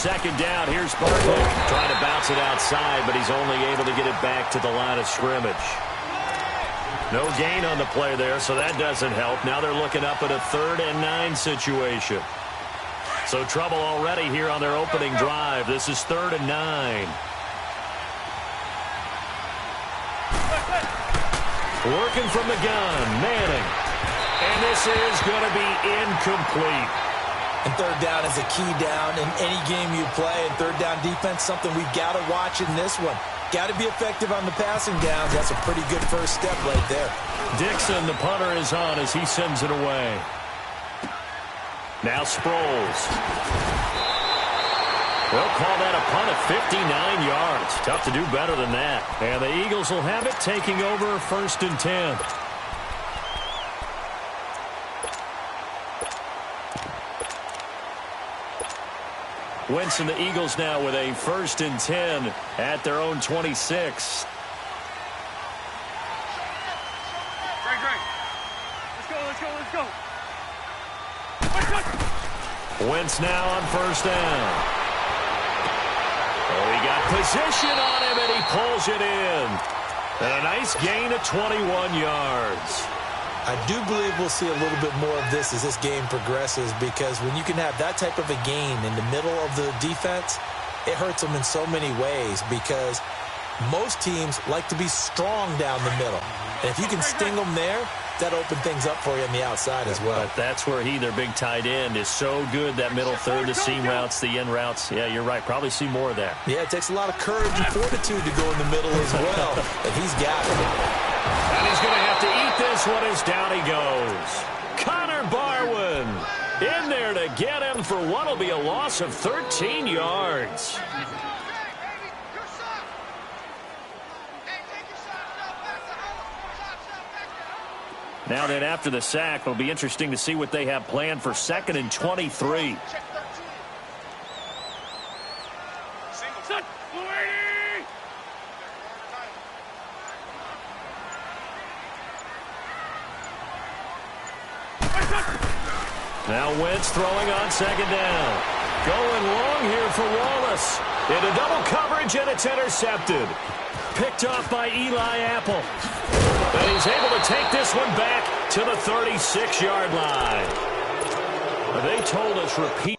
second down. Here's Barkley trying to bounce it outside, but he's only able to get it back to the line of scrimmage. No gain on the play there, so that doesn't help. Now they're looking up at a 3rd and 9 situation. So trouble already here on their opening drive. This is 3rd and 9. Working from the gun, Manning. And this is going to be incomplete. And 3rd down is a key down in any game you play. And 3rd down defense, something we've got to watch in this one. Got to be effective on the passing downs. That's a pretty good first step right there. Dixon, the punter, is on as he sends it away. Now Sproles. They'll call that a punt of 59 yards. Tough to do better than that. And the Eagles will have it, taking over 1st and 10. Wentz and the Eagles now with a 1st and 10 at their own 26. Wentz now on 1st down. Oh, he got position on him, and he pulls it in. And a nice gain of 21 yards. I do believe we'll see a little bit more of this as this game progresses, because when you can have that type of a gain in the middle of the defense, it hurts them in so many ways, because most teams like to be strong down the middle. And if you can sting them there, that opens things up for you on the outside as well. But that's where their big tight end, is so good, that middle third, the seam routes, the in routes. Yeah, you're right. Probably see more of that. Yeah, it takes a lot of courage and fortitude to go in the middle as well. And he's got it. And he's going to have to eat this one as down he goes. Connor Barwin in there to get him for what will be a loss of 13 yards. Now then, after the sack, it'll be interesting to see what they have planned for 2nd and 23. Now Wentz throwing on 2nd down. Going long here for Wallace. Into double coverage, and it's intercepted. Picked off by Eli Apple. And he's able to take this one back to the 36-yard line. They told us repeat.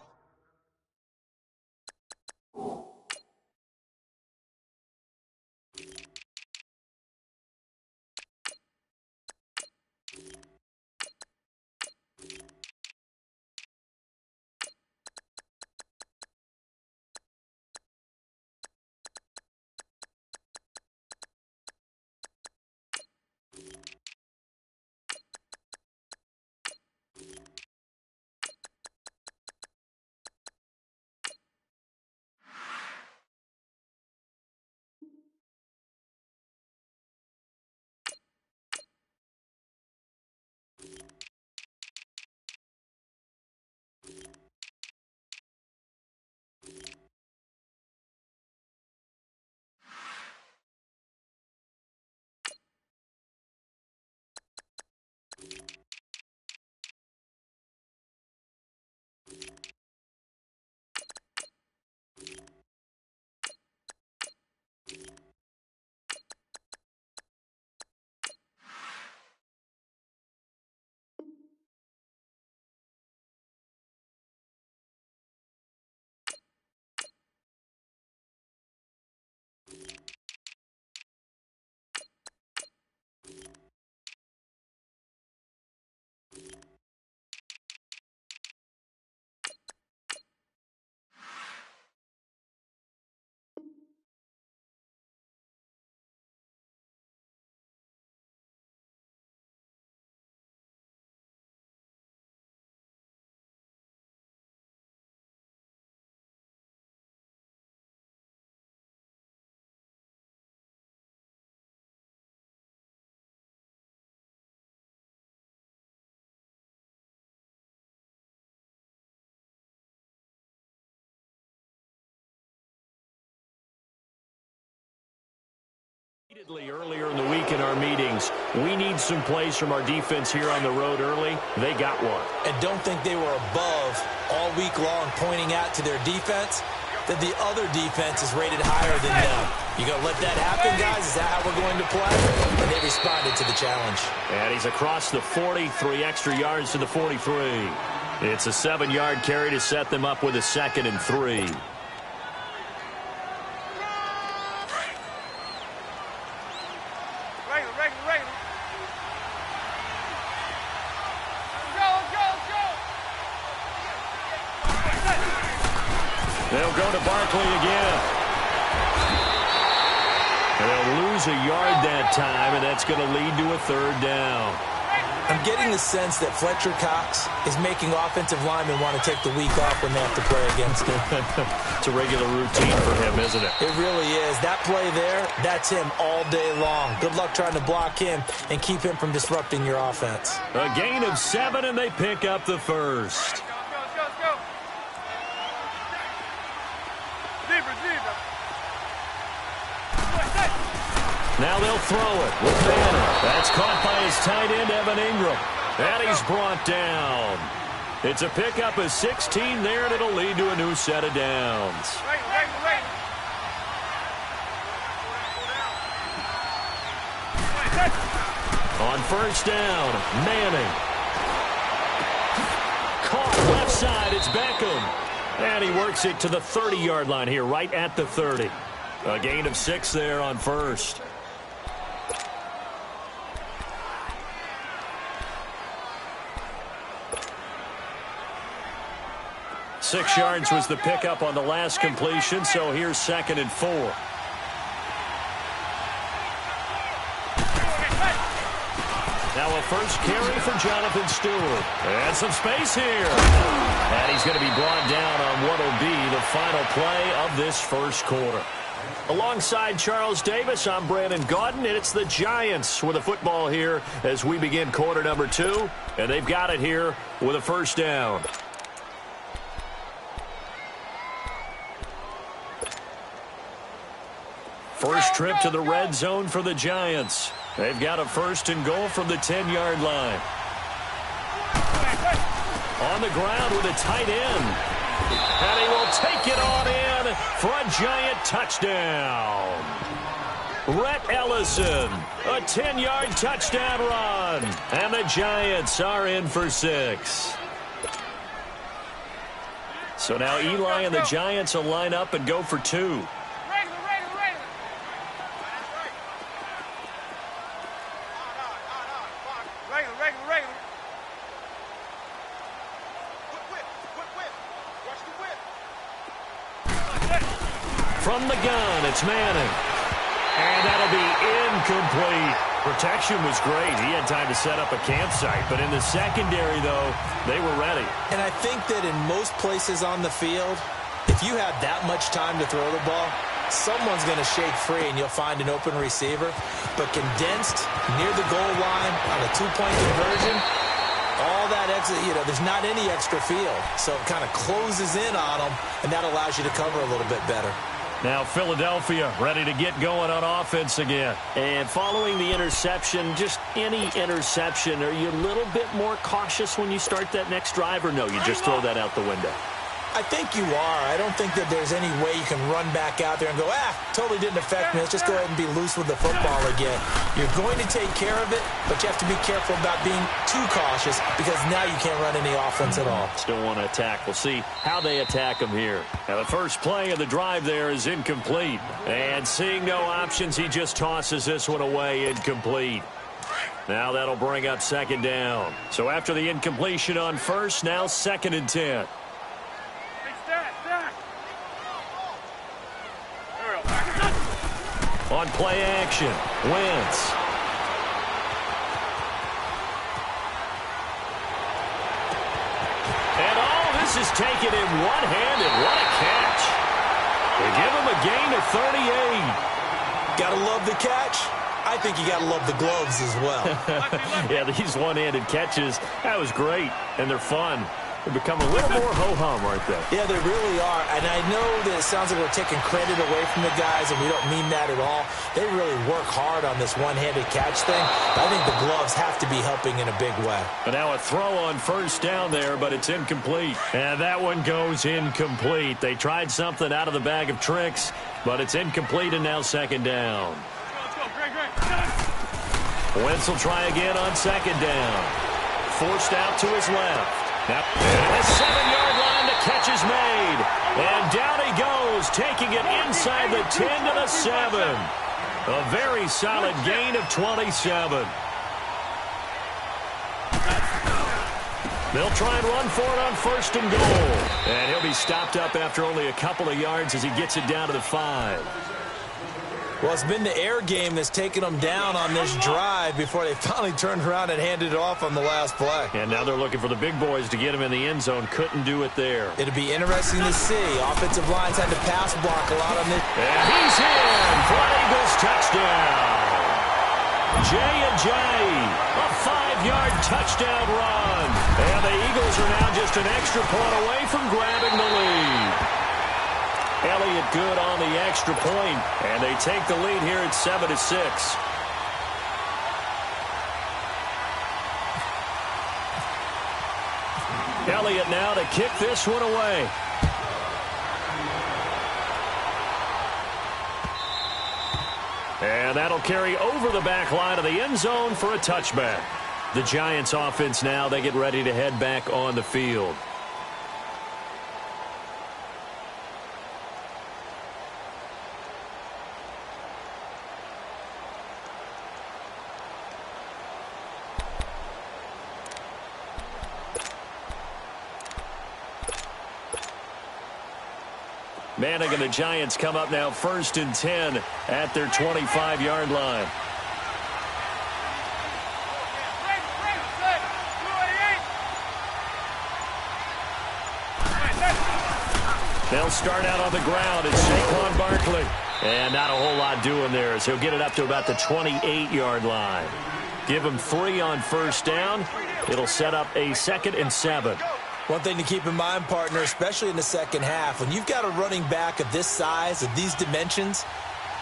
Earlier in the week in our meetings, we need some plays from our defense here on the road early. They got one. And don't think they were above all week long pointing out to their defense. that the other defense is rated higher than them. You going to let that happen, guys? Is that how we're going to play? And they responded to the challenge. And he's across the 40, 3 extra yards to the 43. It's a 7-yard carry to set them up with a 2nd and 3. They'll go to Barkley again. And they'll lose a yard that time, and that's going to lead to a 3rd down. I'm getting the sense that Fletcher Cox is making offensive linemen want to take the week off when they have to play against him. It's a regular routine for him, isn't it? It really is. That play there, that's him all day long. Good luck trying to block him and keep him from disrupting your offense. A gain of 7, and they pick up the 1st. Now they'll throw it with Manning. That's caught by his tight end, Evan Ingram. And he's brought down. It's a pickup of 16 there, and it'll lead to a new set of downs. On 1st down, Manning. Caught left side, it's Beckham. And he works it to the 30-yard line here, right at the 30. A gain of 6 there on 1st. 6 yards was the pickup on the last completion, so here's 2nd and 4. Now a first carry for Jonathan Stewart. And some space here. And he's going to be brought down on what will be the final play of this first quarter. Alongside Charles Davis, I'm Brandon Gaudin, and it's the Giants with a football here as we begin quarter number 2. And they've got it here with a 1st down. First trip to the red zone for the Giants. They've got a 1st and goal from the 10-yard line. On the ground with a tight end. And he will take it on in for a Giant touchdown. Rhett Ellison, a 10-yard touchdown run. And the Giants are in for 6. So now Eli and the Giants will line up and go for 2. From the gun, it's Manning. And that'll be incomplete. Protection was great. He had time to set up a campsite. But in the secondary, though, they were ready. And I think that in most places on the field, if you have that much time to throw the ball, someone's going to shake free and you'll find an open receiver. But condensed near the goal line on a 2-point conversion, all that extra, there's not any extra field. So it kind of closes in on them, and that allows you to cover a little bit better. Now Philadelphia ready to get going on offense again. And following the interception, just any interception, are you a little bit more cautious when you start that next drive, or no, you just throw that out the window? I think you are. I don't think that there's any way you can run back out there and go, totally didn't affect me. Let's just go ahead and be loose with the football again. You're going to take care of it, but you have to be careful about being too cautious because now you can't run any offense at all. Still want to attack. We'll see how they attack them here. Now the first play of the drive there is incomplete. And seeing no options, he just tosses this one away, incomplete. Now that'll bring up 2nd down. So after the incompletion on 1st, now 2nd and 10. On play action, Wentz. And this is taken in one-handed. What a catch. They give him a gain of 38. Gotta love the catch. I think you gotta love the gloves as well. Yeah, these one-handed catches, that was great, and they're fun. They've become a little more ho-hum, aren't they? Yeah, they really are. And I know that it sounds like we're taking credit away from the guys, and we don't mean that at all. They really work hard on this one-handed catch thing. But I think the gloves have to be helping in a big way. But now a throw on first down there, but it's incomplete. And that one goes incomplete. They tried something out of the bag of tricks, but it's incomplete, and now second down. Wentz will try again on second down. Forced out to his left. Now, the 7-yard line, the catch is made. And down he goes, taking it inside the 10 to the 7. A very solid gain of 27. They'll try and run for it on first and goal. And he'll be stopped up after only a couple of yards as he gets it down to the 5. Well, it's been the air game that's taken them down on this drive before they finally turned around and handed it off on the last play. And now they're looking for the big boys to get him in the end zone. Couldn't do it there. It'll be interesting to see. Offensive lines had to pass block a lot on this. And he's in for an Eagles touchdown. J&J, a 5-yard touchdown run. And the Eagles are now just an extra point away from grabbing the lead. Elliott good on the extra point, and they take the lead here at 7-6. Elliott now to kick this one away. And that'll carry over the back line of the end zone for a touchback. The Giants offense now, they get ready to head back on the field. Manning and the Giants come up now 1st and 10 at their 25-yard line. They'll start out on the ground. It's Saquan Barkley. And not a whole lot doing there as he'll get it up to about the 28-yard line. Give him 3 on first down. It'll set up a 2nd and 7. One thing to keep in mind, partner, especially in the second half, when you've got a running back of this size, of these dimensions,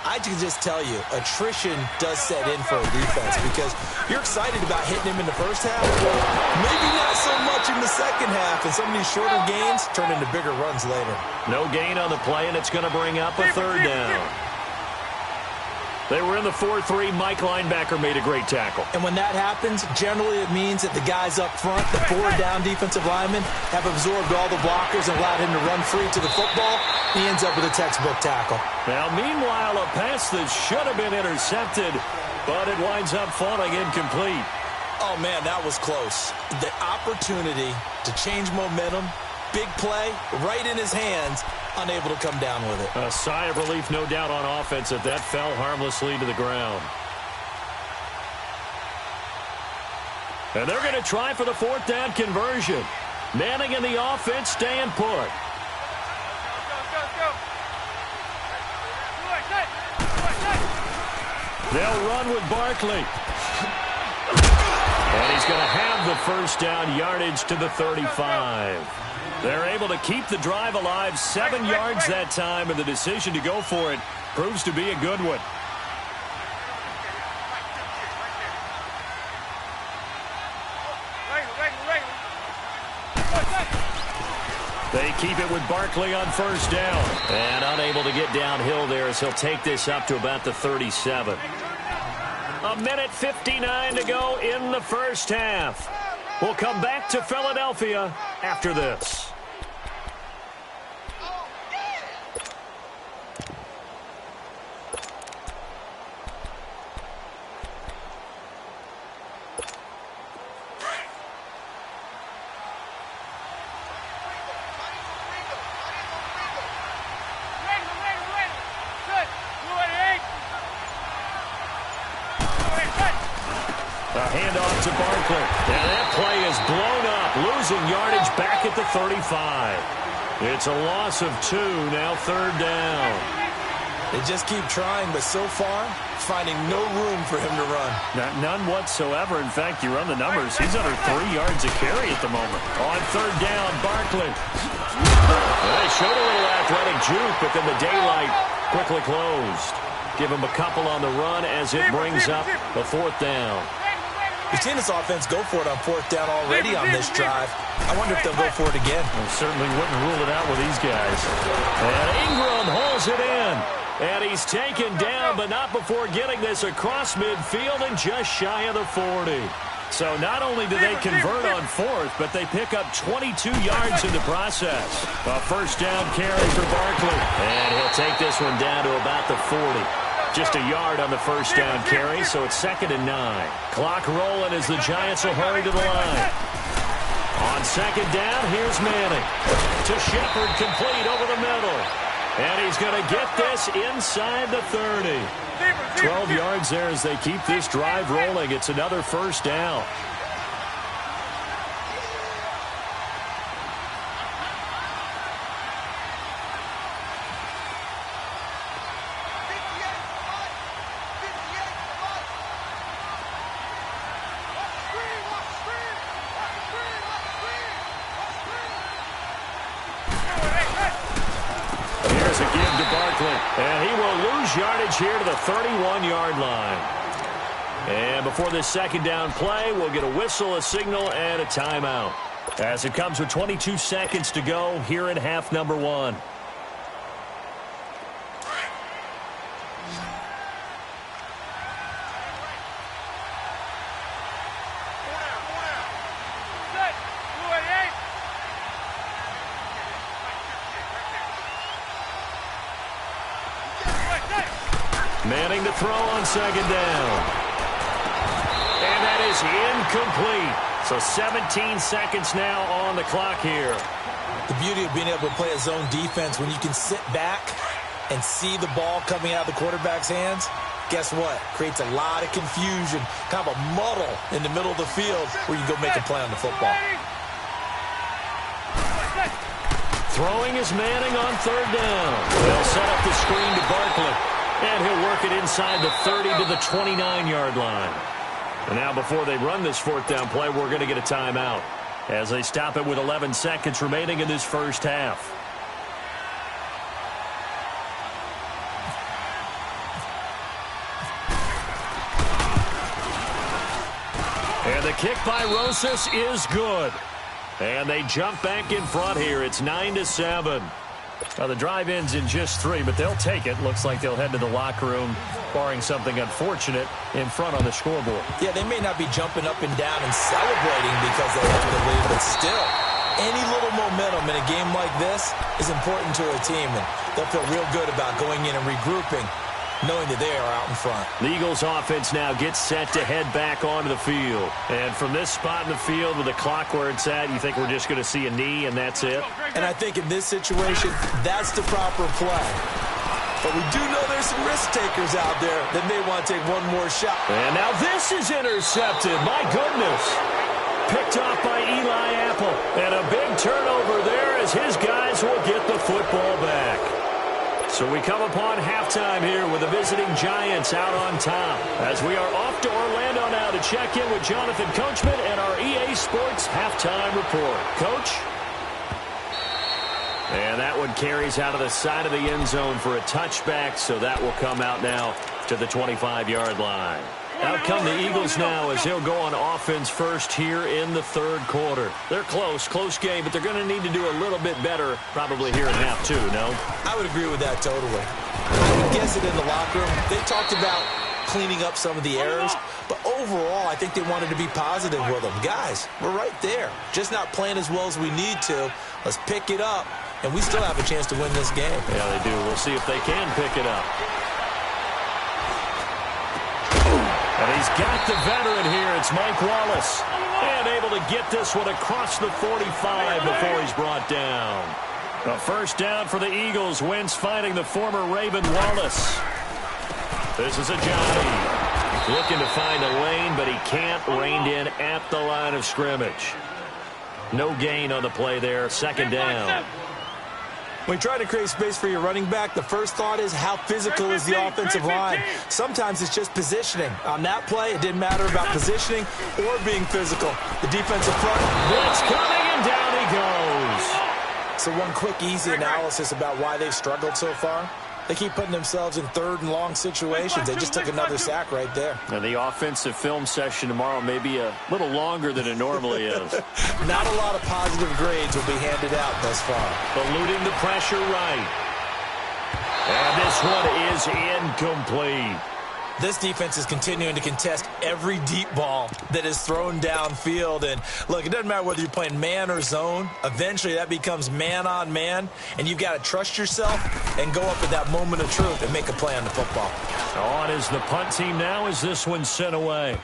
I can just tell you, attrition does set in for a defense because you're excited about hitting him in the first half. Maybe not so much in the second half, and some of these shorter gains turn into bigger runs later. No gain on the play, and it's going to bring up a 3rd down. They were in the 4-3. Mike linebacker made a great tackle. And when that happens, generally it means that the guys up front, the 4-down defensive linemen, have absorbed all the blockers and allowed him to run free to the football. He ends up with a textbook tackle. Now, meanwhile, a pass that should have been intercepted, but it winds up falling incomplete. Oh, man, that was close. The opportunity to change momentum, big play, right in his hands, unable to come down with it. A sigh of relief, no doubt, on offense that fell harmlessly to the ground. And they're going to try for the 4th down conversion. Manning and the offense staying put. They'll run with Barkley. And he's going to have the first down, yardage to the 35. They're able to keep the drive alive, 7 yards that time, and the decision to go for it proves to be a good one. They keep it with Barkley on first down. And unable to get downhill there as he'll take this up to about the 37. 1:59 to go in the first half. We'll come back to Philadelphia after this. Handoff to Barkley. And that play is blown up, losing yardage back at the 35. It's a loss of 2, now 3rd down. They just keep trying, but so far, finding no room for him to run. None whatsoever. In fact, you run the numbers. He's under 3 yards a carry at the moment. On third down, Barkley. They showed a little athletic juke, but then the daylight quickly closed. Give him a couple on the run as it brings up the fourth down. We've seen this offense go for it on fourth down already on this drive. I wonder if they'll go for it again. Well, certainly wouldn't rule it out with these guys. And Ingram hauls it in. And he's taken down, but not before getting this across midfield and just shy of the 40. So not only do they convert on fourth, but they pick up 22 yards in the process. A first down carry for Barkley. And he'll take this one down to about the 40. Just a yard on the first down carry, so it's 2nd and 9. Clock rolling as the Giants will hurry to the line. On second down, here's Manning. To Shepard, complete over the middle. And he's going to get this inside the 30. 12 yards there as they keep this drive rolling. It's another first down. And he will lose yardage here to the 31-yard line. And before this second down play, we'll get a whistle, a signal, and a timeout. As it comes with 22 seconds to go here in half number 1. Manning to throw on second down. And that is incomplete. So 17 seconds now on the clock here. The beauty of being able to play a zone defense when you can sit back and see the ball coming out of the quarterback's hands, guess what? Creates a lot of confusion, kind of a muddle in the middle of the field where you go make a play on the football. Throwing is Manning on third down. They'll set up the screen to Barkley. And he'll work it inside the 30 to the 29-yard line. And now before they run this fourth down play, we're going to get a timeout as they stop it with 11 seconds remaining in this first half. And the kick by Rosas is good. And they jump back in front here. It's 9-7. Now, the drive ends in just 3, but they'll take it. Looks like they'll head to the locker room, barring something unfortunate, in front on the scoreboard. Yeah, they may not be jumping up and down and celebrating because they have the lead, but still, any little momentum in a game like this is important to a team, and they'll feel real good about going in and regrouping, knowing that they are out in front. The Eagles offense now gets set to head back onto the field. And from this spot in the field with the clock where it's at, you think we're just going to see a knee and that's it? And I think in this situation, that's the proper play. But we do know there's some risk takers out there that may want to take one more shot. And now this is intercepted. My goodness. Picked off by Eli Apple. And a big turnover there as his guys will get the football back. So we come upon halftime here with the visiting Giants out on top. As we are off to Orlando now to check in with Jonathan Coachman and our EA Sports halftime report. Coach? And that one carries out of the side of the end zone for a touchback, so that will come out now to the 25-yard line. Out come the Eagles now as they'll go on offense first here in the third quarter. They're close game, but they're going to need to do a little bit better probably here in half 2, no? I would agree with that totally. I would guess it in the locker room. They talked about cleaning up some of the errors, but overall I think they wanted to be positive with them. Guys, we're right there. Just not playing as well as we need to. Let's pick it up, and we still have a chance to win this game. Yeah, they do. We'll see if they can pick it up. And he's got the veteran here. It's Mike Wallace. And able to get this one across the 45 before he's brought down. A first down for the Eagles. Wentz finding the former Raven Wallace. This is a Johnny. Looking to find a lane, but he can't. Reined in at the line of scrimmage. No gain on the play there. Second down. When you try to create space for your running back, the first thought is how physical is the offensive line. Sometimes it's just positioning. On that play, it didn't matter about positioning or being physical. The defensive front. Blitz coming, and down he goes. So one quick, easy analysis about why they've struggled so far. They keep putting themselves in third and long situations. They just took another sack right there. And the offensive film session tomorrow may be a little longer than it normally is. Not a lot of positive grades will be handed out thus far. Eluding the pressure right. And this one is incomplete. This defense is continuing to contest every deep ball that is thrown downfield. And, look, it doesn't matter whether you're playing man or zone. Eventually, that becomes man-on-man, and you've got to trust yourself and go up at that moment of truth and make a play on the football. On is the punt team now as this one's sent away.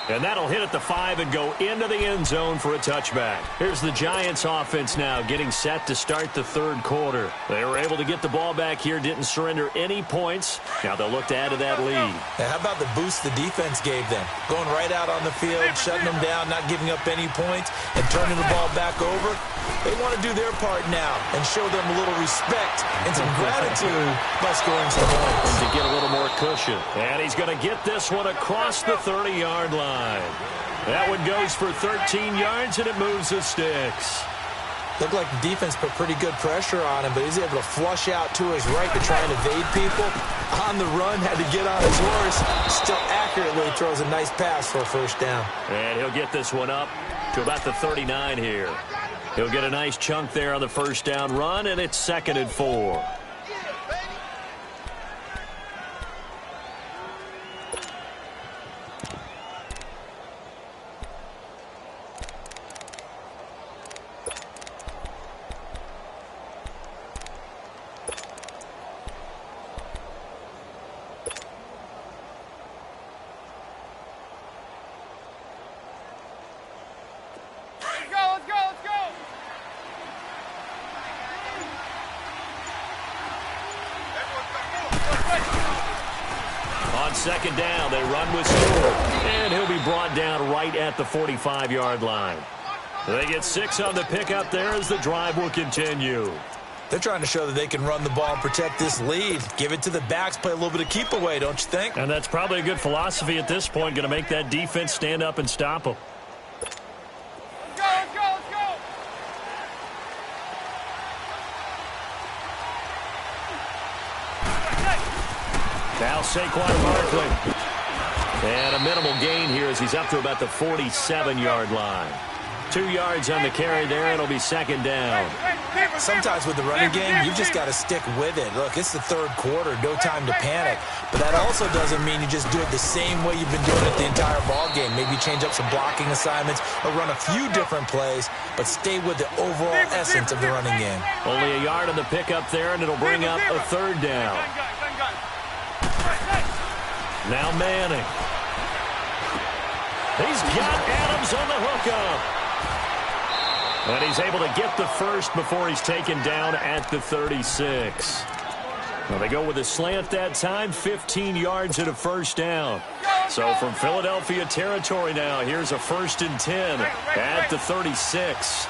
And that'll hit at the 5 and go into the end zone for a touchback. Here's the Giants offense now getting set to start the third quarter. They were able to get the ball back here, didn't surrender any points. Now they'll look to add to that lead. Now, how about the boost the defense gave them? Going right out on the field, shutting them down, not giving up any points, and turning the ball back over. They want to do their part now and show them a little respect and some gratitude by scoring some points. To get a little more cushion. And he's going to get this one across the 30-yard line. That one goes for 13 yards, and it moves the sticks. Looked like the defense put pretty good pressure on him, but he's able to flush out to his right to try and evade people. On the run, had to get on his horse. Still accurately throws a nice pass for a first down. And he'll get this one up to about the 39 here. He'll get a nice chunk there on the first down run, and it's 2nd and 4. Second down, they run with Stewart, and he'll be brought down right at the 45-yard line. They get 6 on the pickup there as the drive will continue. They're trying to show that they can run the ball and protect this lead. Give it to the backs, play a little bit of keep away, don't you think? And that's probably a good philosophy at this point, going to make that defense stand up and stop them. Now Saquan Barkley. And a minimal gain here as he's up to about the 47-yard line. 2 yards on the carry there, and it'll be 2nd down. Sometimes with the running game, you've just got to stick with it. Look, it's the third quarter, no time to panic. But that also doesn't mean you just do it the same way you've been doing it the entire ball game. Maybe change up some blocking assignments or run a few different plays, but stay with the overall essence of the running game. Only a yard on the pickup there, and it'll bring up a 3rd down. Now Manning. He's got Adams on the hookup. And he's able to get the first before he's taken down at the 36. Well, they go with a slant that time, 15 yards and a first down. So from Philadelphia territory now, here's a 1st and 10 at the 36.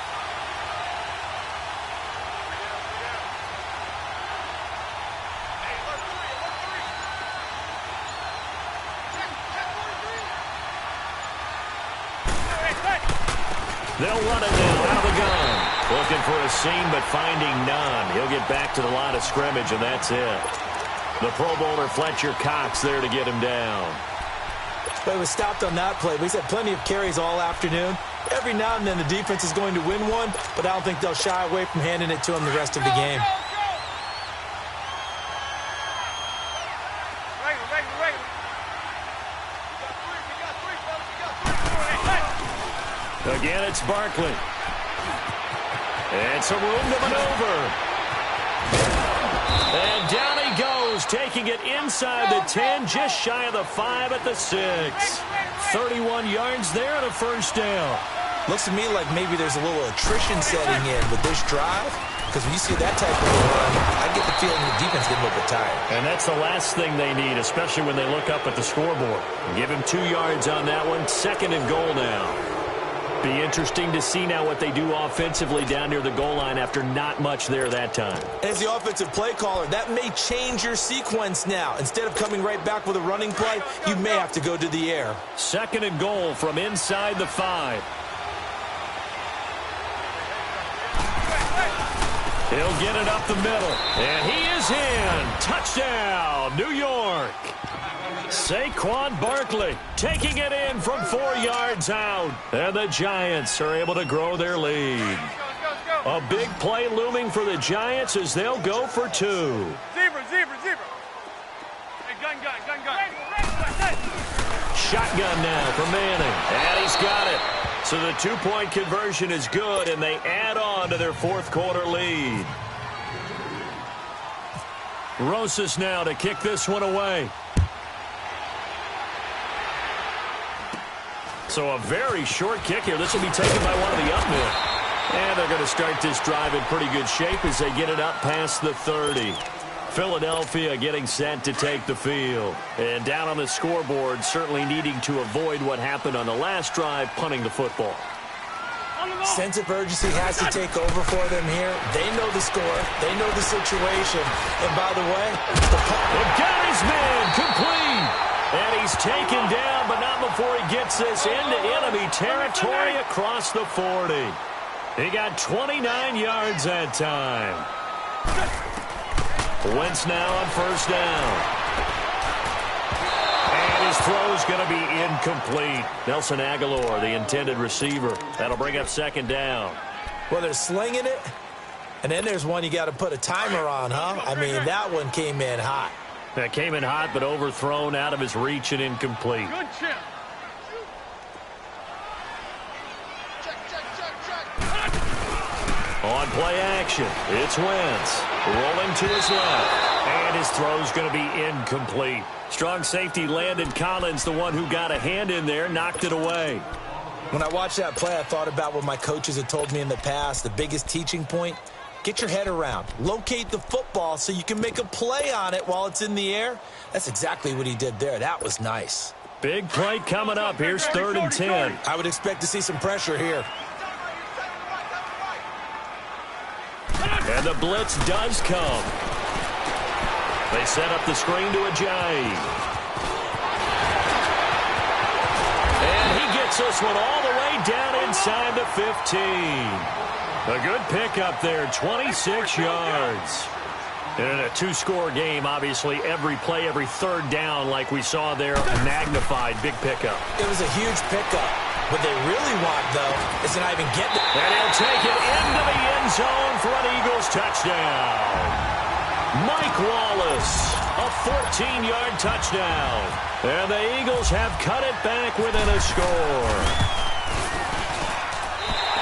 They'll run it now out of the gun. Looking for a seam, but finding none. He'll get back to the line of scrimmage, and that's it. The Pro Bowler Fletcher Cox there to get him down. But he was stopped on that play. He's had plenty of carries all afternoon. Every now and then the defense is going to win one, but I don't think they'll shy away from handing it to him the rest of the game. Again, it's Barkley. And some room to maneuver. And down he goes, taking it inside the 10, just shy of the 5 at the 6. 31 yards there and a first down. Looks to me like maybe there's a little attrition setting in with this drive. Because when you see that type of run, I get the feeling the defense getting a little bit tired. And that's the last thing they need, especially when they look up at the scoreboard. Give him 2 yards on that one. 2nd and goal now. Be interesting to see now what they do offensively down near the goal line after not much there that time. As the offensive play caller, that may change your sequence now. Instead of coming right back with a running play, you may have to go to the air. 2nd and goal from inside the 5. He'll get it up the middle, and he is in. Touchdown, New York. Saquan Barkley taking it in from 4 yards out. And the Giants are able to grow their lead. A big play looming for the Giants as they'll go for 2. Zebra. Hey, gun. Shotgun now for Manning. And he's got it. So the 2-point conversion is good, and they add on to their 4th quarter lead. Rosas now to kick this one away. So a very short kick here. This will be taken by one of the up men. And they're going to start this drive in pretty good shape as they get it up past the 30. Philadelphia getting set to take the field. And down on the scoreboard, certainly needing to avoid what happened on the last drive, punting the football. Sense of urgency has to take over for them here. They know the score. They know the situation. And by the way, they've got his man complete. And he's taken down, but not before he gets this into enemy territory across the 40. He got 29 yards that time. Wentz now on 1st down. And his throw's going to be incomplete. Nelson Aguilar, the intended receiver. That'll bring up 2nd down. Well, they're slinging it, and then there's one you got to put a timer on, huh? I mean, that one came in hot. That came in hot, but overthrown, out of his reach, and incomplete. Good chip. On play action, it's Wentz. Rolling to his left. And his throw's going to be incomplete. Strong safety Landon Collins, the one who got a hand in there, knocked it away. When I watched that play, I thought about what my coaches had told me in the past. The biggest teaching point, get your head around. Locate the football so you can make a play on it while it's in the air. That's exactly what he did there. That was nice. Big play coming up. Here's 3rd and 10. I would expect to see some pressure here. And the blitz does come. They set up the screen to Ajayi. And he gets this one all the way down inside the 15. A good pickup there, 26 yards. And in a 2-score game, obviously, every play, every 3rd down, like we saw there, magnified. Big pickup. It was a huge pickup. What they really want, though, is to not even get it. And he'll take it into the end zone for an Eagles touchdown. Mike Wallace, a 14-yard touchdown. And the Eagles have cut it back within a score.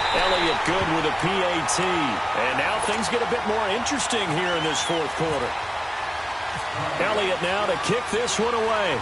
Elliott good with a PAT. And now things get a bit more interesting here in this 4th quarter. Elliott now to kick this one away.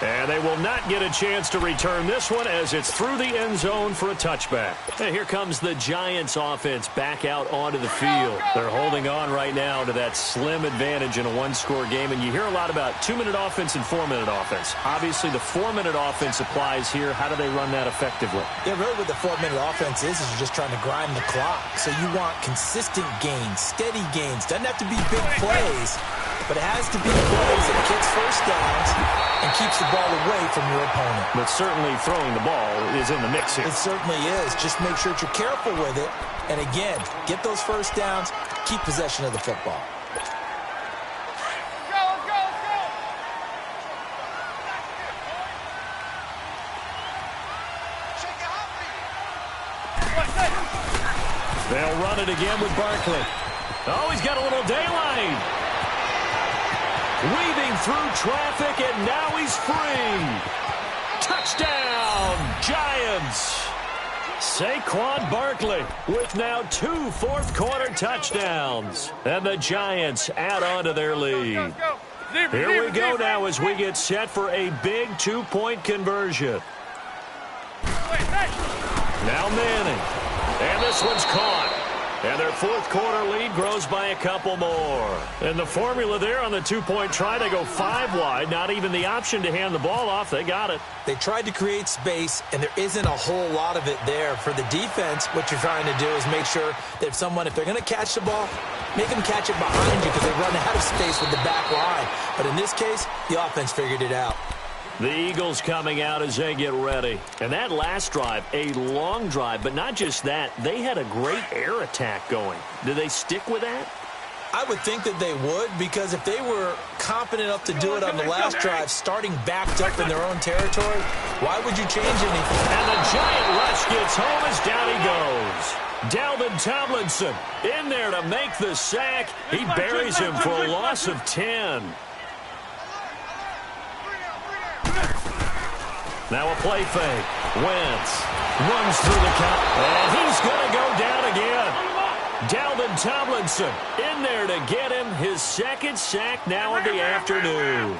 And they will not get a chance to return this one as it's through the end zone for a touchback. And here comes the Giants offense back out onto the field. They're holding on right now to that slim advantage in a 1-score game. And you hear a lot about 2-minute offense and 4-minute offense. Obviously, the 4-minute offense applies here. How do they run that effectively? Yeah, really what the 4-minute offense is you're just trying to grind the clock. So you want consistent gains, steady gains. Doesn't have to be big plays, but it has to be plays that gets 1st downs and keeps the ball away from your opponent. But certainly throwing the ball is in the mix here. It certainly is. Just make sure that you're careful with it. And again, get those 1st downs, keep possession of the football. Let's go. They'll run it again with Barkley. Oh, he's got a little daylight. Weaving through traffic, and now he's free. Touchdown, Giants. Saquan Barkley with now 2 4th-quarter touchdowns. And the Giants add on to their lead. Here we go now as we get set for a big 2-point conversion. Now Manning. And this one's caught. And their fourth quarter lead grows by a couple more. And the formula there on the two-point try, they go 5 wide. Not even the option to hand the ball off. They got it. They tried to create space, and there isn't a whole lot of it there. For the defense, what you're trying to do is make sure that if they're going to catch the ball, make them catch it behind you because they run out of space with the back line. But in this case, the offense figured it out. The Eagles coming out as they get ready. And that last drive, a long drive, but not just that. They had a great air attack going. Do they stick with that? I would think that they would, because if they were confident enough to do it on the last drive, starting backed up in their own territory, why would you change anything? And the giant rush gets home as down he goes. Dalvin Tomlinson in there to make the sack. He buries him for a loss of 10. Now a play fake. Wentz runs through the count, and he's going to go down again. Dalvin Tomlinson in there to get him his second sack now of the afternoon.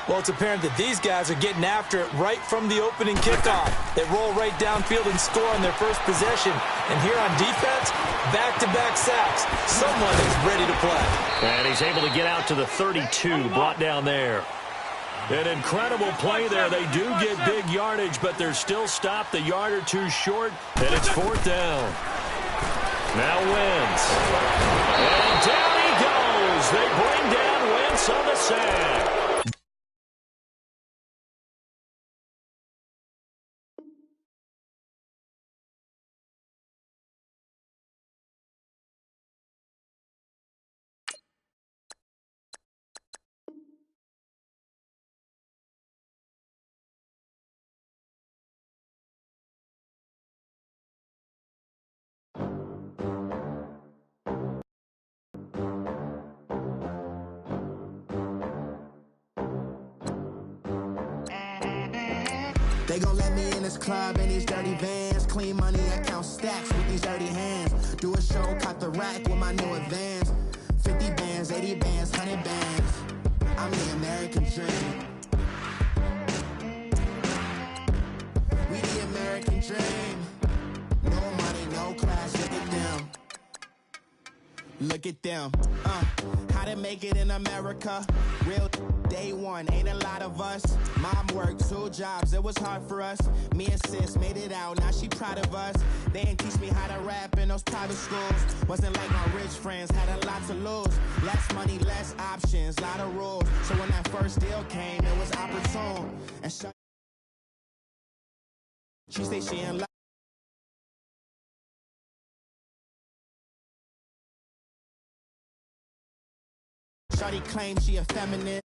Well, it's apparent that these guys are getting after it right from the opening kickoff. They roll right downfield and score on their first possession. And here on defense, back-to-back sacks. Someone is ready to play. And he's able to get out to the 32, brought down there. An incredible play there. They do get big yardage, but they're still stopped a yard or two short, and it's fourth down. Now Wentz. And down he goes. They bring down Wentz on the sack. They gon' let me in this club in these dirty vans. Clean money, I count stacks with these dirty hands. Do a show, caught the rack with my new advance. 50 bands, 80 bands, 100 bands. I'm the American dream. We the American dream. No money, no class, look at them. Look at them. How to make it in America. Real day one, ain't a lot of us. Mom worked 2 jobs, it was hard for us. Me and sis made it out, now she proud of us. They ain't teach me how to rap in those private schools. Wasn't like my rich friends, had a lot to lose. Less money, less options, lot of rules. So when that first deal came, it was opportune. And she say she in love. Shawty claims she a feminine.